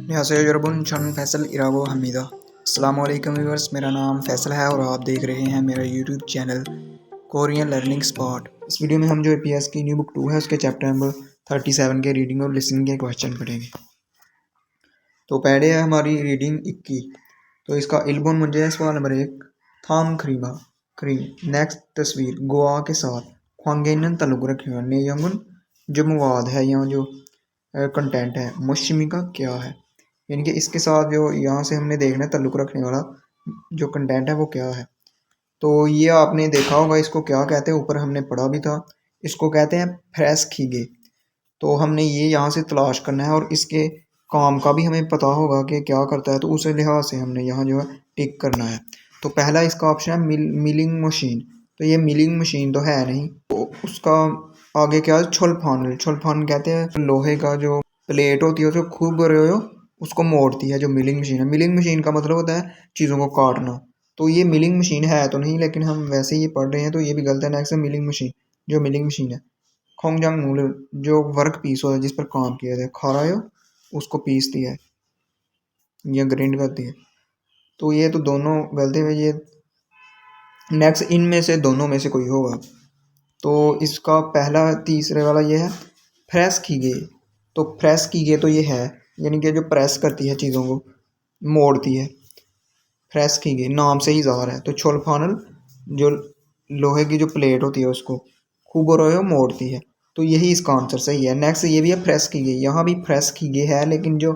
न्यासे यरबुन छन फैसल इरागो हमीदा। अस्सलाम वालेकुम व्यूअर्स, मेरा नाम फैसल है और आप देख रहे हैं मेरा YouTube channel Korean learning spot. इस वीडियो में हम जो एपीएस की न्यू बुक 2 है उसके चैप्टर नंबर 37 के रीडिंग और लिसनिंग के क्वेश्चन पढ़ेंगे। तो पहले है हमारी रीडिंग 21। तो इसका इल्बुन मुझे सवाल नंबर 1 थाम खरीबा क्रीम। नेक्स्ट तस्वीर गोवा के साथ ख्वांगेनन तल्लुक रखे हुए नेयंगुन जो मवाद है यहाँ जो कंटेंट है मुश्मी का क्या है, यानी कि इसके साथ जो यहाँ से हमने देखना है तल्लुक रखने वाला जो कंटेंट है वो क्या है। तो ये आपने देखा होगा इसको क्या कहते हैं, ऊपर हमने पढ़ा भी था। इसको कहते हैं फ्रेश खीगे। तो हमने ये यहाँ से तलाश करना है और इसके काम का भी हमें पता होगा कि क्या करता है, तो उस लिहाज से हमने यहाँ जो है टिक करना है। तो पहला इसका ऑप्शन है मिलिंग मशीन। तो ये मिलिंग मशीन तो है नहीं, तो उसका आगे क्या है छुलफान। छुलफान कहते हैं लोहे का जो प्लेट होती है जो खूब बड़े हो उसको मोड़ती है, जो मिलिंग मशीन है। मिलिंग मशीन का मतलब होता है चीज़ों को काटना। तो ये मिलिंग मशीन है तो नहीं, लेकिन हम वैसे ही पढ़ रहे हैं तो ये भी गलत है। नेक्स्ट है मिलिंग मशीन। जो मिलिंग मशीन है खोंगजांग नूल जो वर्क पीस होता है जिस पर काम किया जाए खा रहा हो उसको पीसती है या ग्राइंड करती है। तो ये तो दोनों गलत है। ये नेक्स्ट इनमें से दोनों में से कोई होगा। तो इसका पहला तीसरे वाला ये है प्रेस की गई। तो प्रेस की गई तो ये है यानी कि जो प्रेस करती है चीज़ों को मोड़ती है, प्रेस की गई नाम से ही ज़ाहिर है। तो छोलफानल जो लोहे की जो प्लेट होती है उसको खूब रोयो मोड़ती है। तो यही इसका आंसर सही है। नेक्स्ट ये भी है प्रेस की गई, यहाँ भी प्रेस की गई है लेकिन जो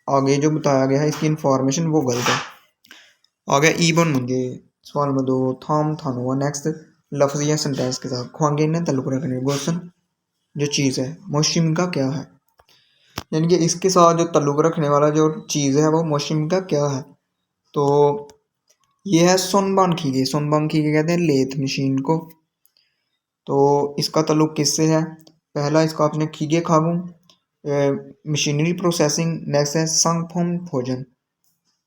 आगे जो बताया गया है इसकी इंफॉर्मेशन वो गलत है। आगे ईबन मुझे सवाल में 2 थाम थान हुआ। नेक्स्ट लफ्ज़ या सेंटेंस के साथ ख्वांगे ने तल्लुक रखने क्वेश्चन जो चीज़ है मोशिम का क्या है, यानी कि इसके साथ जो तल्लुक रखने वाला जो चीज़ है वो मोशिम का क्या है। तो ये है सोनबान खीगे। सोनबान खीगे कहते हैं लेथ मशीन को। तो इसका तल्लुक किससे है, पहला इसका आपने खीगे खागू मशीनरी प्रोसेसिंग। नेक्स्ट है संगफोम भोजन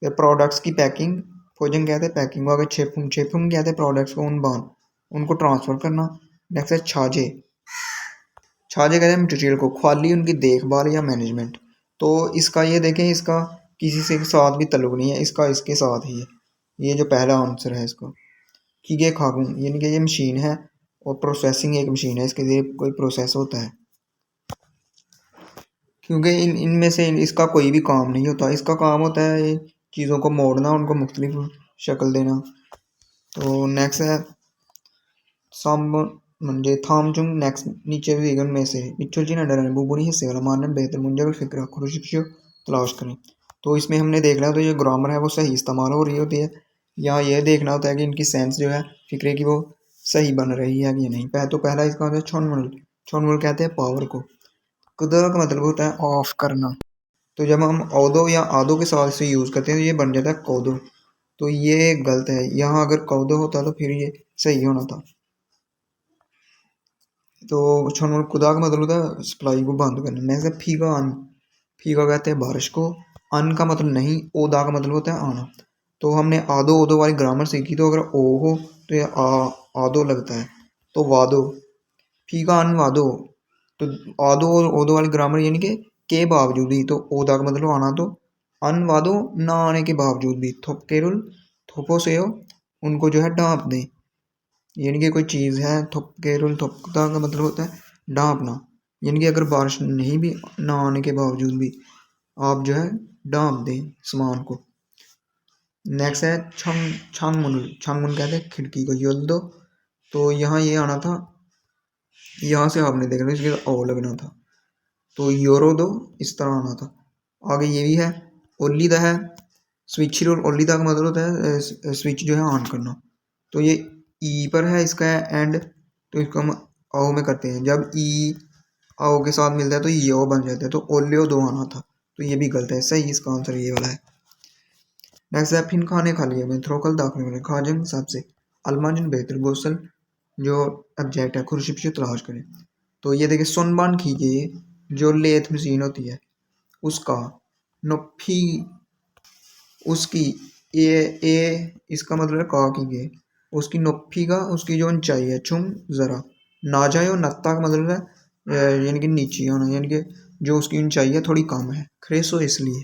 प्रोडक्ट्स की पैकिंग। भोजन कहते हैं पैकिंग को। अगर छेपुम छेपुम कहते हैं प्रोडक्ट्स को उनबान उनको ट्रांसफ़र करना। नेक्स्ट है छाजे। छाजे कहते हैं मटेरियल को ख्वाली उनकी देखभाल या मैनेजमेंट। तो इसका ये देखें इसका किसी से साथ भी तल्लुक नहीं है, इसका इसके साथ ही है। ये जो पहला आंसर है इसका खीगे खागू यानी कि ये मशीन है और प्रोसेसिंग एक मशीन है, इसके लिए कोई प्रोसेस होता है क्योंकि इनमें से इसका कोई भी काम नहीं होता। इसका काम होता है चीज़ों को मोड़ना, उनको मुख्तलिफ शक्ल देना। तो नेक्स्ट है साम म्हणजे थामचुंग। नेक्स्ट नीचे विगन में से बिच्छुल ना डरने बुबुनी हिस्से वाला मानना बेहतर मुंजर फिक्र खुशियो तलाश करें। तो इसमें हमने देखना है तो ये ग्रामर है वो सही इस्तेमाल हो रही होती है। यहाँ ये देखना होता है कि इनकी सेंस जो है फिक्रे की वो सही बन रही है कि नहीं। तो पहला इसका होता है छोनमुल। छोनमुल कहते हैं पावर को। कुदर का मतलब होता है ऑफ करना। तो जब हम औदो या आदो के साथ से यूज़ करते हैं तो ये बन जाता है कौदो। तो ये गलत है, यहाँ अगर कौदो होता तो फिर ये सही होना था। तो छोनमुल खुदा का मतलब होता है सप्लाई को बंद करना। नेक्स्ट है फीका अन। फीका कहते हैं बारिश को। अन का मतलब नहीं, ओदा का मतलब होता है आना। तो हमने आदो ओदो वाली ग्रामर सीखी, तो अगर ओ हो तो ये आदो लगता है। तो वादो फीका अन वादो। तो आदो और ओदो वाली ग्रामर यानी कि के बावजूद ही। तो ओदा का मतलब आना, तो अन वादो ना आने के बावजूद भी थोपकेरुल थोपो से हो उनको जो है डांप दें। यानी कि कोई चीज़ है थोपकेरुल थोपता का मतलब होता है डांपना, यानी कि अगर बारिश नहीं भी ना आने के बावजूद भी आप जो है डांप दें सामान को। नेक्स्ट है छंग छांगमुन। छांगमुन कहते हैं खिड़की को योल दो। तो यहाँ ये आना था, यहाँ से आपने देखना इसके ओ लगना था। तो यूरो दो इस तरह आना था। आगे ये भी है ओली दा है स्विच और ओली दा का मतलब होता है स्विच जो है ऑन करना। तो ये ई पर है इसका एंड, तो इसको हम आओ में करते हैं। जब ई आओ के साथ मिलता है तो ये ओ बन जाता है। तो ओलियो दो आना था, तो ये भी गलत है। सही इसका आंसर ये वाला है। नेक्स्ट है फिन खाने खा लिया मैं थ्रोकल दाखिल में खाजन सबसे अलमाजन बेहतर गोसल जो ऑब्जेक्ट है खुर्शिप से तलाश करें। तो ये देखिए सोनबान खींचे जो लेथ मशीन होती है उसका नोफी उसकी ए इसका मतलब है का की गे उसकी नोफी का उसकी जो ऊंचाई है छुम ज़रा ना जाए। और नत्ता का मतलब है यानी कि नीची होना, यानी कि जो उसकी ऊंचाई है थोड़ी कम है। खरेसो इसलिए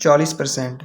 40%.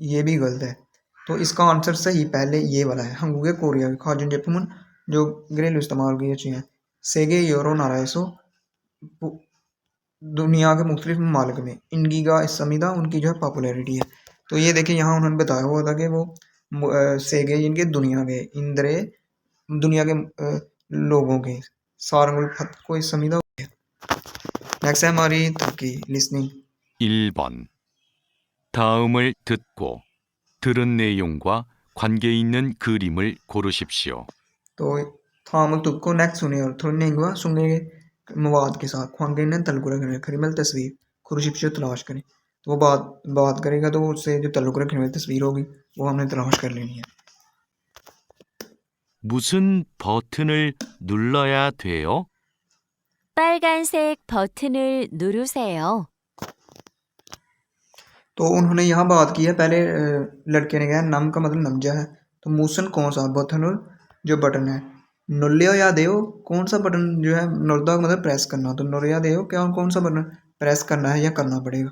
ये भी गलत है। तो इसका आंसर सही पहले ये वाला है। हंगुगे कोरिया खाजुन जेपमुन जो घरेलू इस्तेमाल की अच्छी हैं। सेगे यूरो नारायसो दुनिया के मुख्तलिफ ममालिक में इनगीगा समीदा उनकी जो है पॉपुलैरिटी है। तो ये देखिए यहाँ उन्होंने बताया हुआ था कि वो सेगे इनके दुनिया के इंद्रे दुनिया के लोगों के सारंगुल फत को इस समीदा है। नेक्स्ट है हमारी तुर्की लिसनिंग 1번. 다음을 듣고 들은 내용과 관계 있는 그림을 고르십시오. तो थामुल तुक्को नेक्स्ट सुने और थोड़े हुआ सुनने के मवाद के साथ ख्वांगे ने तल्लुक रखने वाली खरीमल तस्वीर खुरुशिप तलाश करें। तो वो बात करेगा तो उससे जो तल्लुक रखने वाली तस्वीर होगी वो हमने तलाश कर लेनी है। 무슨 버튼을 눌러야 돼요? 빨간색 버튼을 누르세요. तो उन्होंने यहाँ बात की है। पहले लड़के ने कहा नम का मतलब नमजा है। तो मूसन कौन सा बटन जो बटन है नुल्यो या देओ कौन सा बटन जो है नुरदा का मतलब प्रेस करना। तो नुरया देओ क्या कौन सा बटन प्रेस करना है या करना पड़ेगा।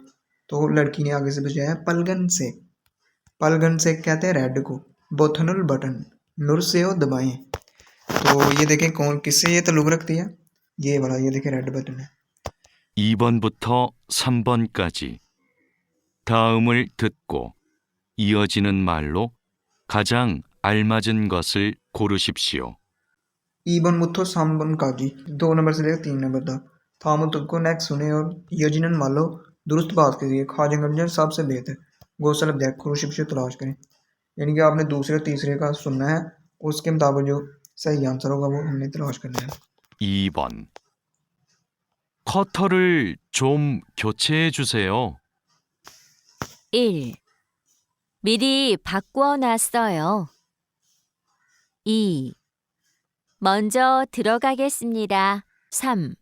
तो लड़की ने आगे से बचाया है पलगन से कहते हैं रेड को बोथनुल बटन नुर से हो दबाएं। तो ये देखें कौन किससे ये ताल्लुक रखती है। ये वाला ये देखें रेड बटन है। 2번부터 3번까지 다음을 듣고 이어지는 말로 가장 알맞은 것을 고르십시오. 2 मुथो 3 काजी 2 नंबर से लेकर 3 नंबर तक थामुल तुक्को नेक्स्ट सुने और यजिनन मालो दुरुस्त बात कीजिए खाजंगंजन सबसे बेहतर गोसल अब्दैक खुरुशिप से तलाश करें। यानी कि आपने दूसरे तीसरे का सुनना है उसके मुताबिक जो सही आंसर होगा वो हमने तलाश करना है। 2번. 커터를 좀 교체해 주세요. 1. 미리 바꾸어 놨어요. 2. 먼저 들어가겠습니다. 3.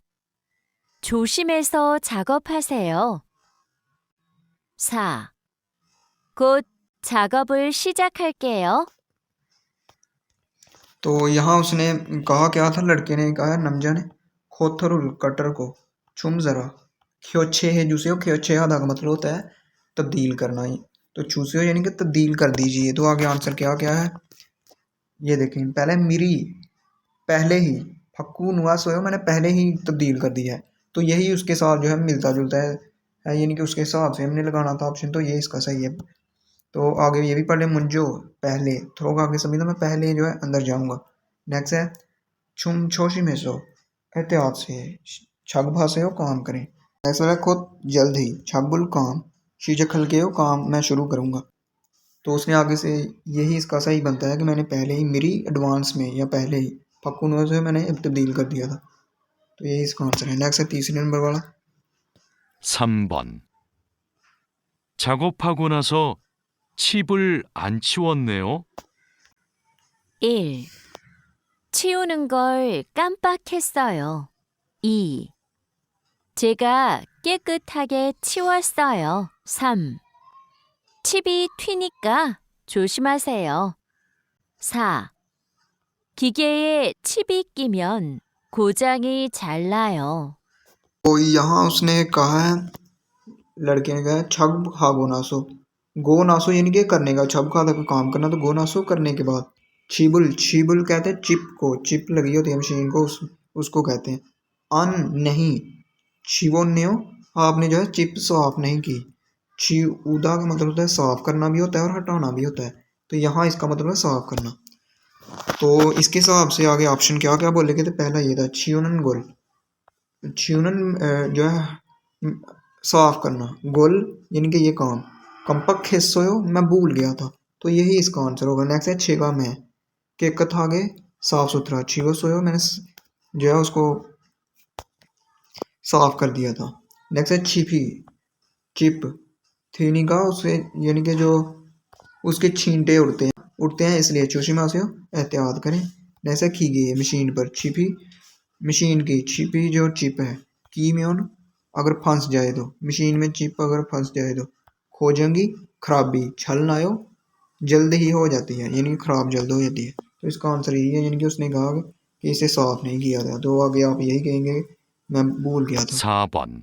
조심해서 작업하세요. 4. 곧 작업을 시작할게요. तो यहाँ उसने कहा क्या था लड़के ने कहा नमजा ने खोथरुल कटर को छुम जरा ख्योछे है जूसे ख्योछे आधा का मतलब होता है तब्दील करना ही। तो चूसे हो यानी कि तब्दील कर दीजिए। तो आगे आंसर क्या क्या है ये देखें। पहले मिरी पहले ही फक्कू नुआस हो मैंने पहले ही तब्दील कर दिया है। तो यही उसके साथ जो है मिलता जुलता है यानी कि उसके हिसाब से हमने लगाना था ऑप्शन। तो ये इसका सही है। तो आगे ये भी पढ़ लें मुंजो पहले थोड़ा आगे समझना मैं पहले जो है अंदर जाऊंगा। नेक्स्ट है छुम छोशी में सो एहतियात से छग भासे हो काम करें। नेक्स्ट है खुद जल्द ही छगबुल काम शीशे खलके हो काम मैं शुरू करूंगा। तो उसने आगे से यही इसका सही बनता है कि मैंने पहले ही मेरी एडवांस में या पहले ही पक्कू से मैंने तब्दील कर दिया था। तो यही इसका आंसर है। नेक्स्ट है तीसरे नंबर वाला 3번. 작업하고 나서 칩을 안 치웠네요. 1. 치우는 걸 깜빡했어요. 2. 제가 깨끗하게 치웠어요. 3. 칩이 튀니까 조심하세요. 4. 기계에 칩이 끼면 고장이 잘 나요. तो यहाँ उसने कहा है लड़के ने कहा छग खा गो नासो गो नासो यानी कि करने का छब खा का काम करना। तो गो नासो करने के बाद छिबुल कहते हैं चिप को चिप लगी होती है मशीन को उसको कहते हैं। अन नहीं छिवोन्यो आपने जो है चिप साफ नहीं की। उदा का मतलब होता है साफ करना भी होता है और हटाना भी होता है। तो यहाँ इसका मतलब है साफ करना। तो इसके हिसाब से आगे ऑप्शन क्या क्या बोलेगे। तो पहला ये था छियोनन गोल छियोनन जो है साफ करना गोल यानी कि ये काम कंपक हिस्सो मैं भूल गया था। तो यही इसका आंसर होगा। नेक्स्ट है छेगा मैं के कथागे साफ सुथरा छिगो सोयो मैंने जो है उसको साफ कर दिया था। नेक्स्ट है छिपी चिप थीनी का उससे यानी कि जो उसके छींटे उड़ते हैं इसलिए चोशिमा से एहतियात करें। नेक्स्ट है खीगे मशीन पर छिपी मशीन की छिपी जो चिप है की में अगर फंस जाए तो मशीन में चिप अगर फंस जाए तो खोजेंगी खराबी छल ना हो जल्द ही हो जाती है यानी कि खराब जल्द हो जाती है। तो इसका आंसर यही है यानी कि उसने कहा कि इसे साफ नहीं किया था। तो आगे आप यही कहेंगे मैं भूल गया था। 4번.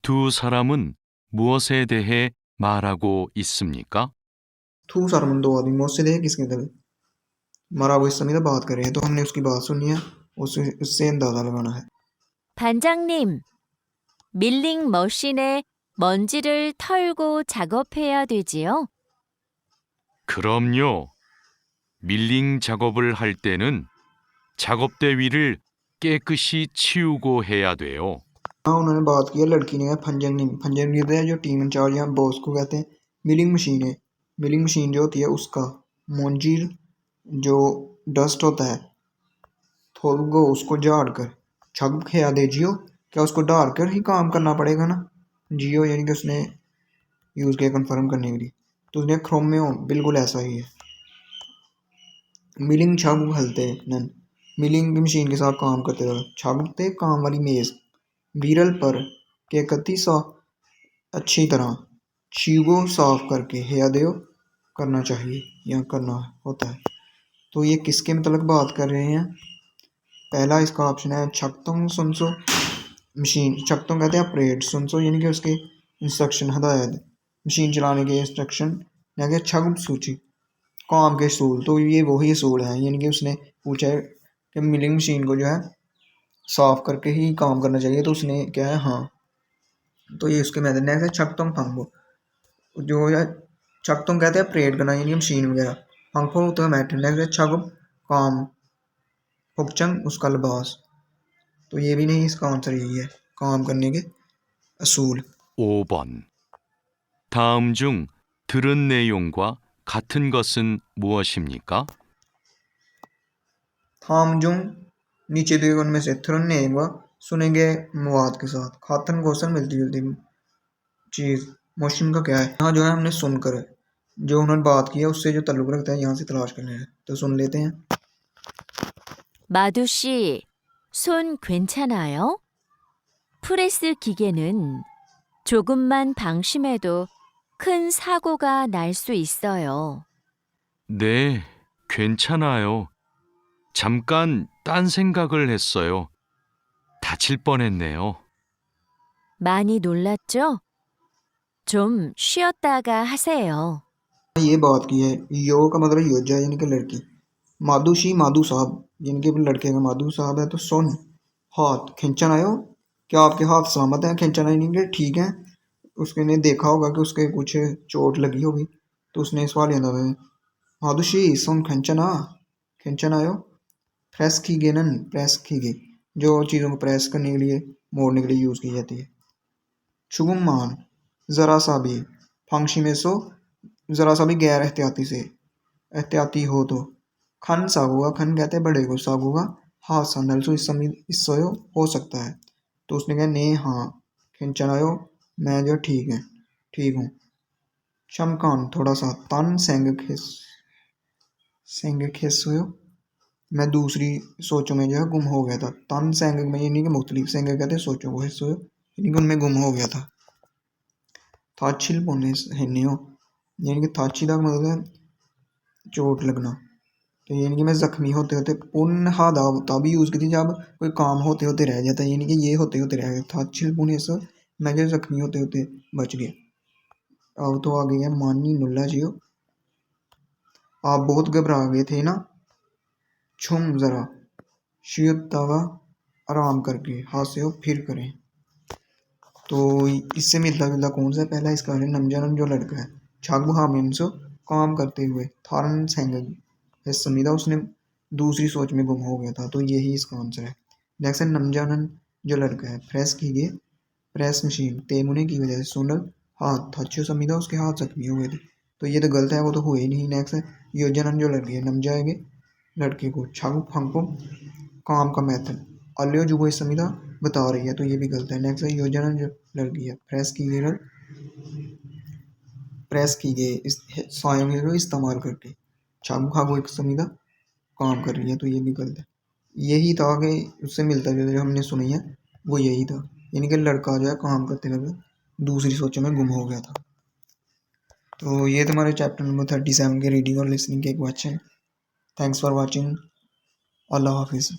두 사람은 무엇에 대해 말하고 있습니까? थू सरमन दो आदमी मुझसे देखे किसके दिल मरा वो इस समय तो बात कर रहे हैं तो हमने उसकी बात सुनी है उससे अंदाजा लगाना है 반장님, 밀링 머신에 먼지를 털고 작업해야 되지요? 그럼요. 밀링 작업을 할 때는 작업대 위를 깨끗이 치우고 해야 돼요. हाँ उन्होंने बात की है लड़की ने फंजंग है जो टीम इंचार्ज यहाँ बॉस को कहते हैं मिलिंग मशीन है मिलिंग मशीन जो होती है उसका मोंजीर जो डस्ट होता है थोड़ो उसको झाड़ कर छग खिया दे जियो क्या उसको डाल कर ही काम करना पड़ेगा ना जियो यानी कि उसने यूज़ किया कंफर्म करने के लिए तो उसने क्रोमियो बिल्कुल ऐसा ही है मिलिंग छग हलते नन मिलिंग की मशीन के साथ काम करते रहो छगते काम वाली मेज़ विरल पर के कति सा अच्छी तरह चीगो साफ करके हयादेव करना चाहिए या करना होता है तो ये किसके मतलब बात कर रहे हैं पहला इसका ऑप्शन है छक्तों सुनसो मशीन छक्तों कहते हैं ऑपरेट सुनसो यानी कि उसके इंस्ट्रक्शन हदायत मशीन चलाने के इंस्ट्रक्शन यानी कि छग सूची काम के असूल तो ये वही असूल हैं यानी कि उसने पूछा है कि मिलिंग मशीन को जो है साफ करके ही काम करना चाहिए तो उसने क्या है हाँ तो ये उसके मेथड नेक्स्ट है छकतों फंगो जो है छकतों कहते हैं ऑपरेट करना यानी मशीन वगैरह फंगफो तो मैटर नेक्स्ट है छगुप काम फुकचंग उसका लिबास तो ये भी नहीं इसका आंसर यही है काम करने के असूल 5번. 다음 중 들은 내용과 같은 것은 무엇입니까? थामजुंग नीचे दिए उनमें से थ्रन ने व सुनेंगे मवाद के साथ खातन गोसन मिलती जुलती चीज़ मोशन का क्या है यहाँ जो है हमने सुनकर जो उन्होंने बात की है उससे जो ताल्लुक रखता है यहाँ से तलाश करना है तो सुन लेते हैं 마두 씨, 손 괜찮아요? 프레스 기계는 조금만 방심해도 큰 사고가 날 수 있어요. 네, 괜찮아요. 잠깐 딴 생각을 했어요. 다칠 뻔했네요. 많이 놀랐죠? 좀 쉬었다가 하세요. ये बात की है यो का मतलब योजा यानी कि लड़की मादूशी माधु साहब यानी कि लड़के का माधु साहब है तो सुन हाथ खींचन आयो क्या आपके हाथ सलामत हैं खींचन आए नहीं ठीक है उसके ने देखा होगा कि उसके कुछ चोट लगी होगी तो उसने सवाल याद आया मादुशी सुन खींचन आयो प्रेस की गई नन प्रेस की गई जो चीज़ों को प्रेस करने के लिए मोड़ने के लिए यूज़ की जाती है शुगुम मान ज़रा सा भी फंक्शी में सो ज़रा सा भी गैर एहतियाती से एहतियाती हो तो खन सागुआ खन कहते हैं बड़े को सागुआ हाँ संदल सो इस समय इससे हो सकता है तो उसने कहा नहीं हाँ खिंचन आयो मैं जो ठीक हूँ चमकान थोड़ा सा तन सेंग खिस हो मैं दूसरी सोचों में जो है गुम हो गया था तन सेंग में यानी कि मुख्तलिफ सेंग कहते हैं सोचों को हिस्सों यानी कि उनमें गुम हो गया था थाचिल पोने हिन्नियो यानी कि थाची का मतलब है चोट लगना तो यानी कि मैं ज़ख्मी होते होते पुन हादा तभी यूज़ की थी जब कोई काम होते होते रह जाता है यानी कि ये होते होते रह गया थाचिल पुने से मैं जो ज़ख्मी होते होते बच गया अब तो आ गई है मानी नुल्ला जियो आप बहुत घबरा गए थे ना छुम ज़रा शियत तवा आराम करके हाथ से हो फिर करें तो इससे मिलता जुलता कौन सा पहला इसका है नमजानम जो लड़का है छागु हामिन से काम करते हुए थारन सेंग समीदा उसने दूसरी सोच में गुम हो गया था तो यही इसका आंसर है नेक्स्ट है नमजानन जो लड़का है प्रेस की गई प्रेस मशीन तेमुने की वजह से सुनल हाथ थच्चो समीदा उसके हाथ जख्मी हो गए थे तो ये तो गलत है वो तो हुए ही नहीं नेक्स्ट है योजनन जो लड़की है नम जाएंगे लड़के को छागु फंको काम का मेथड अल्यो जो वो इस समीदा बता रही है तो ये भी गलत है नेक्स्ट है योजना जो लड़की है प्रेस की गई इस सायों को इस्तेमाल करके छागु खागो एक समीदा काम कर रही है तो ये भी गलत है यही था कि उससे मिलता जो हमने सुनी है वो यही था यानी कि लड़का जो है काम करते करते दूसरी सोचों में गुम हो गया था तो ये तुम्हारे चैप्टर नंबर 37 के रीडिंग और लिसनिंग के क्वेश्चन थैंक्स फॉर वॉचिंग अल्लाह हाफिज़